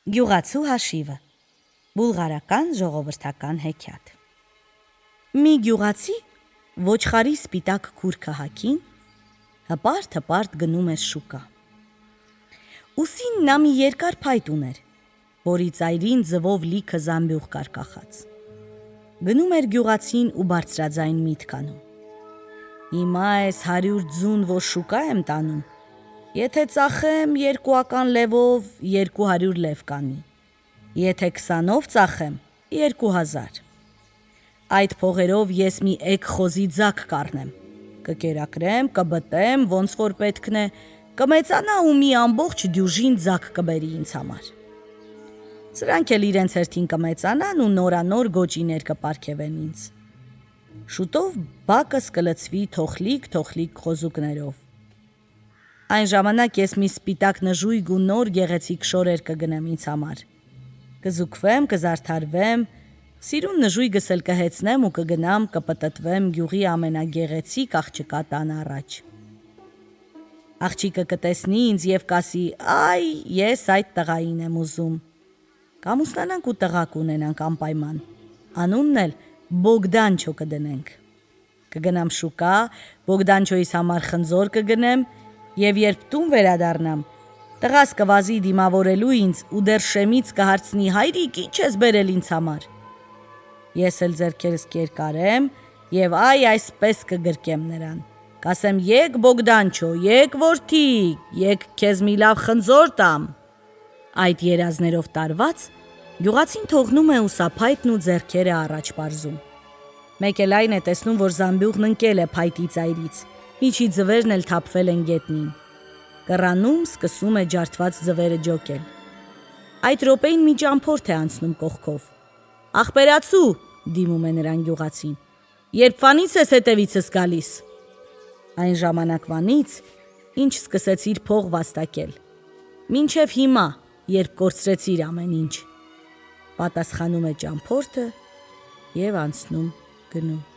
Գյուղացու հաշիվը բուլղարական ժողովրդական հեքիաթ։ Մի գյուղացի ոչխարի սպիտակ քուրքը հագին հպարտ գնում էր շուկա։ Ուսին նա մի երկար փայտ ուներ, որի ծայրին ձվով լիքը զամբյուղ կար կախած։ Գնում էր գյուղացին ու բարձրաձայն միտք անում. Հիմա այս 100 ձուն, որ շուկա եմ տանում, եթե ծախեմ 2 լևով 200 լև կանի, եթե 20-ով ծախեմ 2000։ Այդ փողերով ես մի էգ խոզի ձակ կառնեմ, կկերակրեմ, կբտեմ, ոնց որ պետքն է, կմեծանա ու մի ամբողջ դյուժին ձակ կբերի ինձ համար։ Սրանք էլ իրենց հերթին կմեծանան ու նորանոր գոճիներ կպարգևեն ինձ։ Շուտով բակս կլցվի թոխլիկ խոզուկներով։ Այն ժամանակ ես մի սպիտակ նժույգ ու նոր գեղեցիկ շորեր կգնեմ ինձ համար։ Կզուգվեմ, կզարդարվեմ, սիրուն նժույգս էլ կհեծնեմ ու կգնամ կպտտվեմ գյուղի ամենագեղեցիկ աղջկա տան առաջ։ Աղջիկը կտեսնի ինձ և կասի. «Այ, ես այդ տղային եմ ուզում»։ Կամուսնանանք ու տղա կունենանք անպայման, անունն էլ Բոգդանչո կդնենք։ Կգնամ շուկա, Բոգդանչոյիս համար խնձոր կգնեմ, և երբ տուն վերադառնամ, տղաս կվազի դիմավորելու ինձ ու դեռ շեմից կհարցնի. «Հայրիկ, ի՞նչ ես բերել ինձ համար»։ Ես էլ ձեռքերս կերկարեմ և այսպես կգրկեմ նրան, կասեմ. «Եկ Բոգդանչո, եկ որդի, եկ քեզ մի լավ խնձոր տամ»։ Այդ երազներով տարված գյուղացին թողնում է ուսափայտն ու ձեռքերը առաջ պարզում։ Մեկ էլ այն է տեսնում, որ զամբյուղն ընկել է փայտի ծայրից, միջի ձվերն էլ թափվել են գետնին։ Կռանում սկսում է ջարդված ձվերը ջոկել։ Այդ րոպեին մի ճամփորդ է անցնում կողքով։ «Ախպերացու», դիմում է նրան գյուղացին, «երբվանից ես հետևիցս գալիս»։ Այն ժամանակվանից, ինչ սկսեցիր փող վաստակել, մինչև հիմա, երբ կորցրեցիր ամեն ինչ, պատասխանում է ճամփորդը և անցնում գնում։